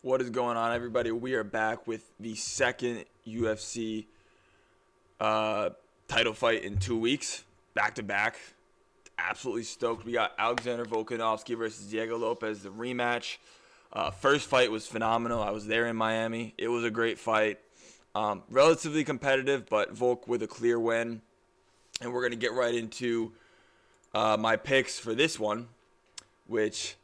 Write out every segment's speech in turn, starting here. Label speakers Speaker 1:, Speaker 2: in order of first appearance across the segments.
Speaker 1: What is going on, everybody? We are back with the second UFC title fight in 2 weeks, back to back. Absolutely stoked. We got Alexander Volkanovski versus Diego Lopes, the rematch. First fight was phenomenal. I was there in Miami. It was a great fight. Relatively competitive, but Volk with a clear win. And we're going to get right into my picks for this one, which...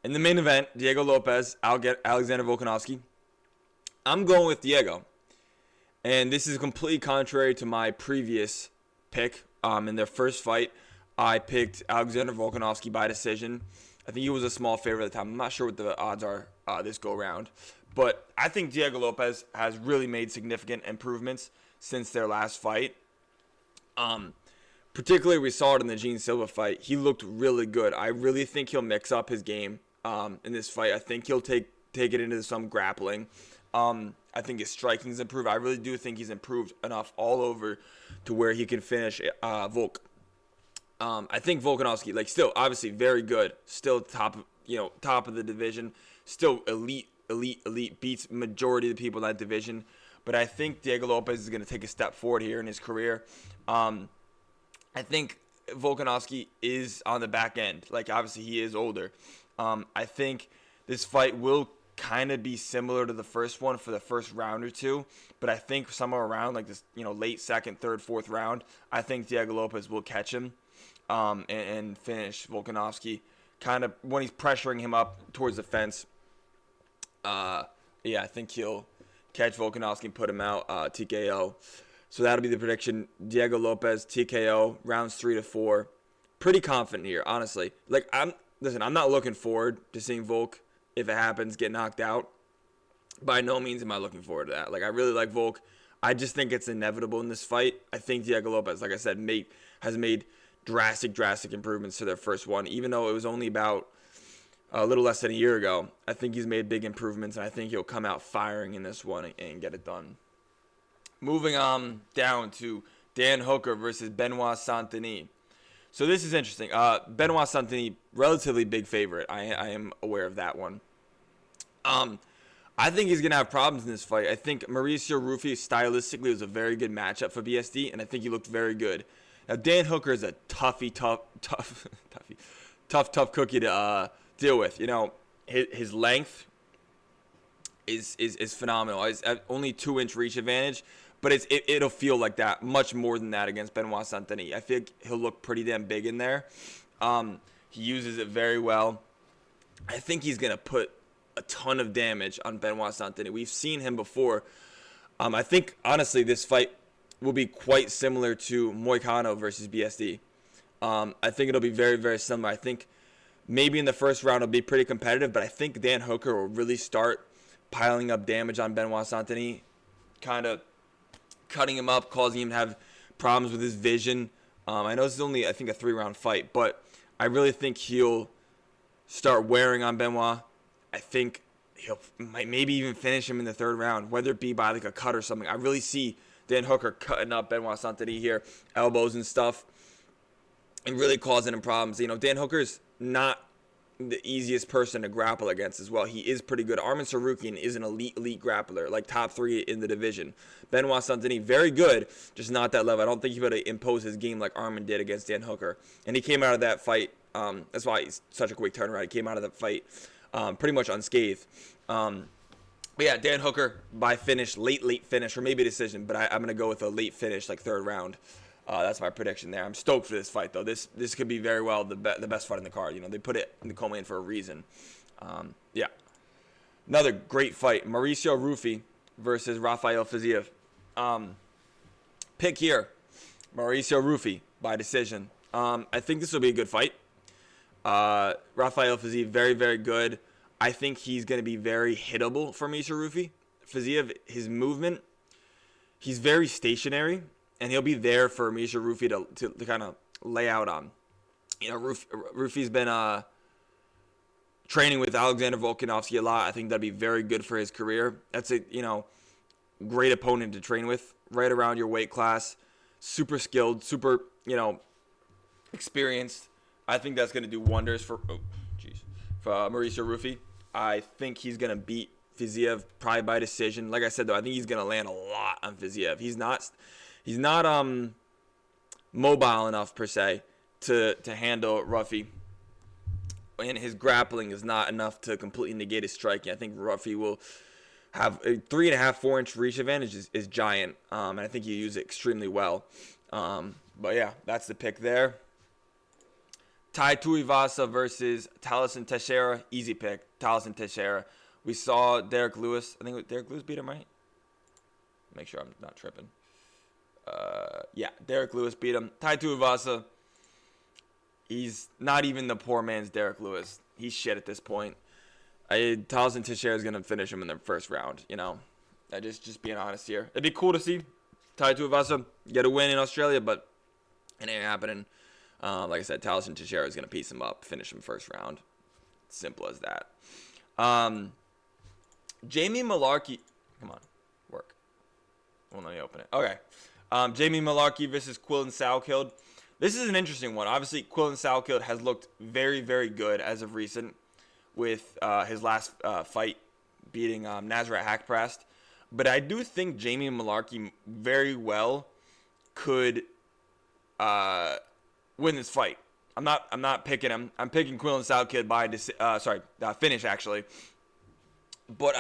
Speaker 1: in the main event, Diego Lopes, Alexander Volkanovski. I'm going with Diego. And this is completely contrary to my previous pick. In their first fight, I picked Alexander Volkanovski by decision. I think he was a small favorite at the time. I'm not sure what the odds are this go-round. But I think Diego Lopes has really made significant improvements since their last fight. Particularly, we saw it in the Gene Silva fight. He looked really good. I really think he'll mix up his game in this fight. I think he'll take it into some grappling. I think his striking's improved. I really do think he's improved enough all over to where he can finish Volk. I think Volkanovski, still obviously very good, still top of the division, still elite, beats majority of the people in that division. But I think Diego Lopes is going to take a step forward here in his career. I think Volkanovski is on the back end. Obviously he is older. I think this fight will kind of be similar to the first one for the first round or two, but I think somewhere around this, late second, third, fourth round, I think Diego Lopes will catch him and finish Volkanovski kind of when he's pressuring him up towards the fence. I think he'll catch Volkanovski and put him out TKO. So that'll be the prediction. Diego Lopes, TKO, rounds 3 to 4. Pretty confident here, honestly. I'm not looking forward to seeing Volk, if it happens, get knocked out. By no means am I looking forward to that. I really like Volk. I just think it's inevitable in this fight. I think Diego Lopes, like I said, has made drastic improvements to their first one. Even though it was only about a little less than a year ago, I think he's made big improvements, and I think he'll come out firing in this one and get it done. Moving on down to Dan Hooker versus Benoit Saint Denis. So this is interesting. Benoit Saint Denis, relatively big favorite. I am aware of that one. I think he's going to have problems in this fight. I think Mauricio Rufy stylistically was a very good matchup for BSD, and I think he looked very good. Now, Dan Hooker is a tough cookie to deal with. His length is phenomenal. He's at only 2-inch reach advantage. But it'll feel like that, much more than that against Benoit Saint Denis. I feel like he'll look pretty damn big in there. He uses it very well. I think he's going to put a ton of damage on Benoit Saint Denis. We've seen him before. I think, honestly, this fight will be quite similar to Moicano versus BSD. I think it'll be very, very similar. I think maybe in the first round it'll be pretty competitive, but I think Dan Hooker will really start piling up damage on Benoit Saint Denis, kind of cutting him up, causing him to have problems with his vision. I know this is only, I think, a 3-round fight, but I really think he'll start wearing on Benoit. I think he'll might maybe even finish him in the 3rd round, whether it be by a cut or something. I really see Dan Hooker cutting up Benoit Saint Denis here, elbows and stuff, and really causing him problems. Dan Hooker's not the easiest person to grapple against as well. He is pretty good. Arman Tsarukyan is an elite grappler, top 3 in the division. Benoit Saint Denis, very good, just not that level. I don't think he would have imposed his game like Arman did against Dan Hooker. And he came out of that fight, that's why he's such a quick turnaround. He came out of that fight pretty much unscathed. But yeah, Dan Hooker by finish, late finish, or maybe a decision, but I'm going to go with a late finish, 3rd round. That's my prediction there. I'm stoked for this fight, though. This could be very well the best fight in the card. They put it in the co-main for a reason. Another great fight. Mauricio Rufy versus Rafael Fiziev. Pick here. Mauricio Rufy by decision. I think this will be a good fight. Rafael Fiziev, very, very good. I think he's going to be very hittable for Mauricio Rufy. Fiziev, his movement, he's very stationary. And he'll be there for Mauricio Rufy to kind of lay out on. Rufy's been training with Alexander Volkanovski a lot. I think that'd be very good for his career. That's a great opponent to train with, right around your weight class. Super skilled, super experienced. I think that's going to do wonders for Mauricio Rufy. I think he's going to beat Fiziev probably by decision. Like I said, though, I think he's going to land a lot on Fiziev. He's not mobile enough, per se, to handle Ruffy. And his grappling is not enough to completely negate his striking. I think Ruffy will have a 3.5, 4-inch reach advantage is giant. And I think you use it extremely well. But yeah, that's the pick there. Tai Tuivasa versus Taliesin Teixeira. Easy pick. Taliesin Teixeira. We saw Derek Lewis. I think Derek Lewis beat him, right? Make sure I'm not tripping. Yeah, Derek Lewis beat him. Tai Tuivasa, he's not even the poor man's Derek Lewis. He's shit at this point. Taliesin Teixeira is going to finish him in the first round, you know. Just being honest here. It'd be cool to see Tai Tuivasa get a win in Australia, but it ain't happening. Like I said, Taliesin Teixeira is going to piece him up, finish him first round. Simple as that. Jamie Malarkey. Come on, work. Well, let me open it. Okay. Jamie Malarkey versus Quillen Salkild. This is an interesting one. Obviously, Quillen Salkild has looked very, very good as of recent with his last fight beating Nasrat Haqparast. But I do think Jamie Malarkey very well could win this fight. I'm not picking him. I'm picking Quillen Salkild by finish actually. But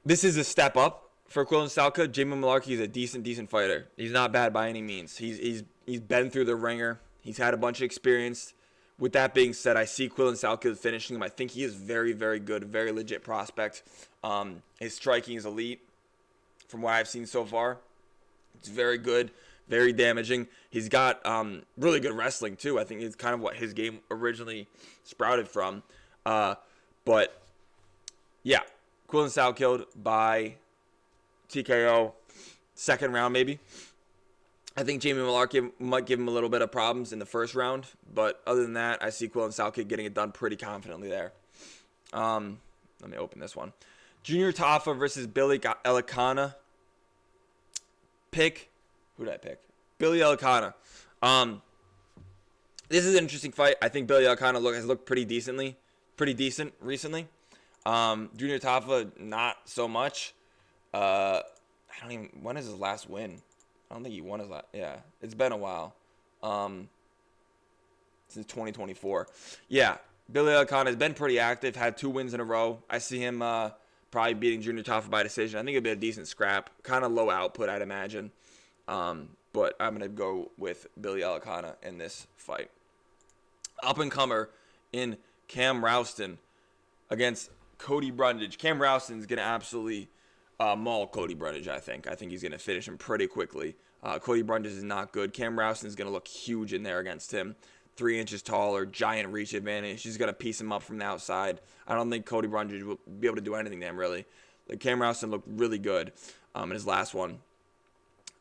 Speaker 1: this is a step up for Quillen Salkild. Jamie Malarkey is a decent fighter. He's not bad by any means. He's been through the ringer. He's had a bunch of experience. With that being said, I see Quillen Salkild finishing him. I think he is very, very good, very legit prospect. His striking is elite from what I've seen so far. It's very good, very damaging. He's got really good wrestling, too. I think it's kind of what his game originally sprouted from. But, yeah, Quillen Salkild by TKO, second round maybe. I think Jamie Malarkey might give him a little bit of problems in the first round. But other than that, I see Quillen Salkild getting it done pretty confidently there. Let me open this one. Junior Tafa versus Billy Elikana. Pick. Who did I pick? Billy Elikana. This is an interesting fight. I think Billy Elikana has looked pretty decent recently. Junior Tafa, not so much. When is his last win? I don't think he won his last. Yeah, it's been a while. Since 2024. Yeah, Billy Elikana has been pretty active. Had 2 wins in a row. I see him probably beating Junior Tafa by decision. I think it'd be a decent scrap. Kind of low output, I'd imagine. But I'm going to go with Billy Elikana in this fight. Up-and-comer in Cam Rouston against Cody Brundage. Cam Rouston's going to absolutely maul Cody Brundage, I think. I think he's going to finish him pretty quickly. Cody Brundage is not good. Cam Rouston's going to look huge in there against him. 3 inches taller, giant reach advantage. He's going to piece him up from the outside. I don't think Cody Brundage will be able to do anything to him, really. Cam Rouston looked really good in his last one.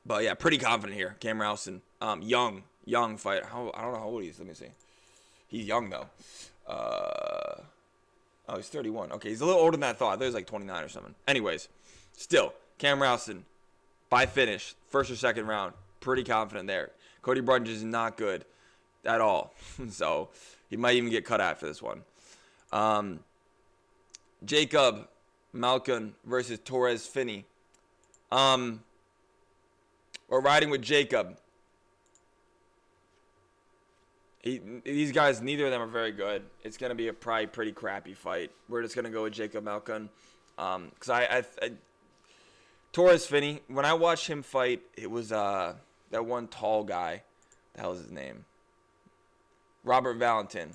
Speaker 1: But, yeah, pretty confident here. Cam Rouston, young fight. I don't know how old he is. Let me see. He's young, though. He's 31. Okay, he's a little older than I thought. I thought he was like 29 or something. Anyways, still, Cam Rouston, by finish, first or second round, pretty confident there. Cody Brundage is not good at all. So, he might even get cut after this one. Jacob Malkin versus Torres Finney. We're riding with Jacob. These guys, neither of them are very good. It's going to be a probably pretty crappy fight. We're just going to go with Jacob Malkin. Because Torres Finney, when I watched him fight, it was that one tall guy. The hell is his name? Robert Valentin.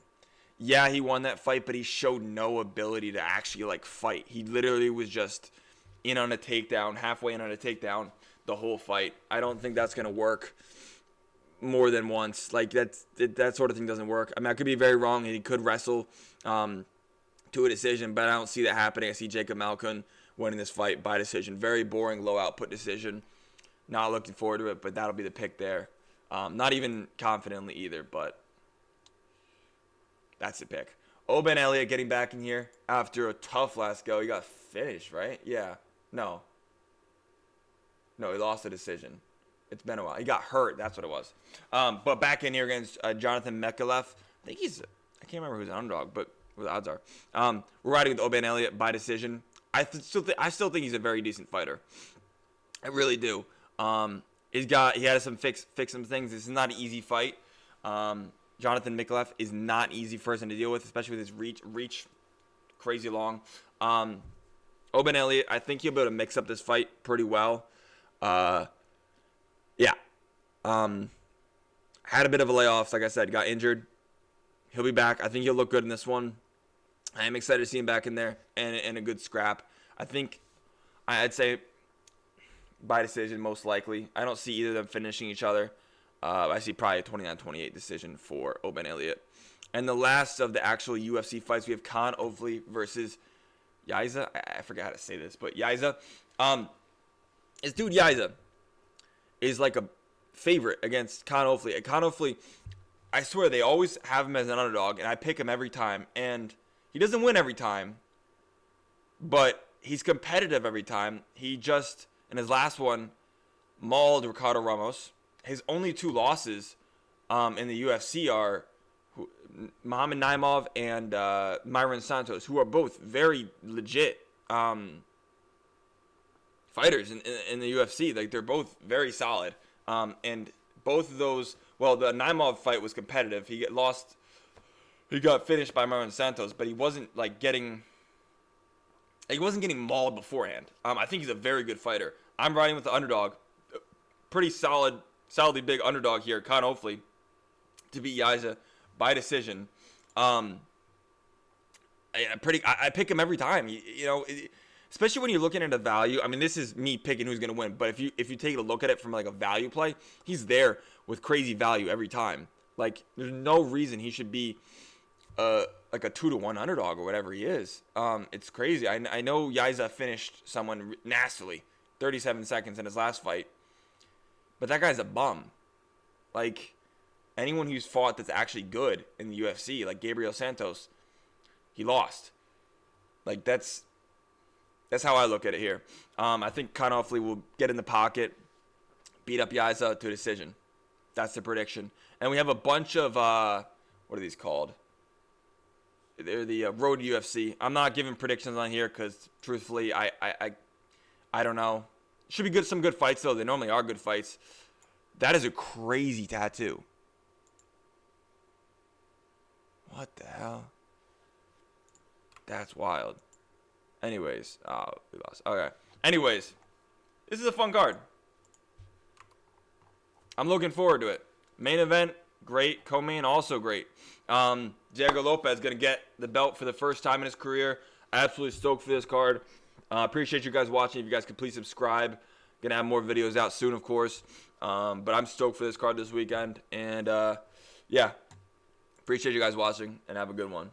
Speaker 1: Yeah, he won that fight, but he showed no ability to actually, fight. He literally was just in on a takedown, halfway in on a takedown the whole fight. I don't think that's going to work more than once. That sort of thing doesn't work. I mean, I could be very wrong. He could wrestle to a decision, but I don't see that happening. I see Jacob Malkin winning this fight by decision. Very boring, low output decision. Not looking forward to it, but that'll be the pick there. Not even confidently either, but that's the pick. Oben Elliott getting back in here after a tough last go. He got finished, right? Yeah. No, he lost a decision. It's been a while. He got hurt. That's what it was. But back in here against Jonathan Mekalev. I think I can't remember who's an underdog, but what the odds are. We're riding with Oban Elliott by decision. I still think he's a very decent fighter. I really do. He had some fix some things. This is not an easy fight. Jonathan Mikalev is not an easy person to deal with, especially with his reach crazy long. Oban Elliott, I think he'll be able to mix up this fight pretty well. Yeah. Had a bit of a layoff, like I said, got injured. He'll be back. I think he'll look good in this one. I am excited to see him back in there and a good scrap. I think I'd say by decision most likely. I don't see either of them finishing each other. I see probably a 29-28 decision for Oban Elliott. And the last of the actual UFC fights, we have Khan Ofli versus Yiza. I forgot how to say this, but Yiza. This dude Yiza is like a favorite against Khan Ofli. Khan Ofli, I swear they always have him as an underdog, and I pick him every time. And he doesn't win every time, but he's competitive every time. He just, in his last one, mauled Ricardo Ramos. His only 2 losses in the UFC are Muhammad Naimov and Myron Santos, who are both very legit fighters in the UFC. Like, they're both very solid. And both of those, well, the Naimov fight was competitive. He got finished by Myron Santos, but he wasn't getting mauled beforehand. I think he's a very good fighter. I'm riding with the underdog. Pretty solidly big underdog here, Khan Ofli, to beat Yiza by decision. I pick him every time. Especially when you're looking at a value. I mean, this is me picking who's going to win. But if you take a look at it from like a value play, he's there with crazy value every time. Like, there's no reason he should be like a 2-1 underdog or whatever he is. It's crazy. I know Yiza finished someone nastily, 37 seconds in his last fight. But that guy's a bum. Like, anyone who's fought that's actually good in the UFC, like Gabriel Santos, he lost. Like, that's how I look at it here. I think Khan Ofli will get in the pocket, beat up Yiza to a decision. That's the prediction. And we have a bunch of, what are these called? They're the Road UFC. I'm not giving predictions on here because, truthfully, I don't know. Should be some good fights, though. They normally are good fights. That is a crazy tattoo. What the hell? That's wild. Anyways. Oh, we lost. Okay. Anyways. This is a fun card. I'm looking forward to it. Main event, great. Co-main, also great. Diego Lopes going to get the belt for the first time in his career. Absolutely stoked for this card. Appreciate you guys watching. If you guys could please subscribe. Going to have more videos out soon, of course. But I'm stoked for this card this weekend. And, yeah. Appreciate you guys watching, and have a good one.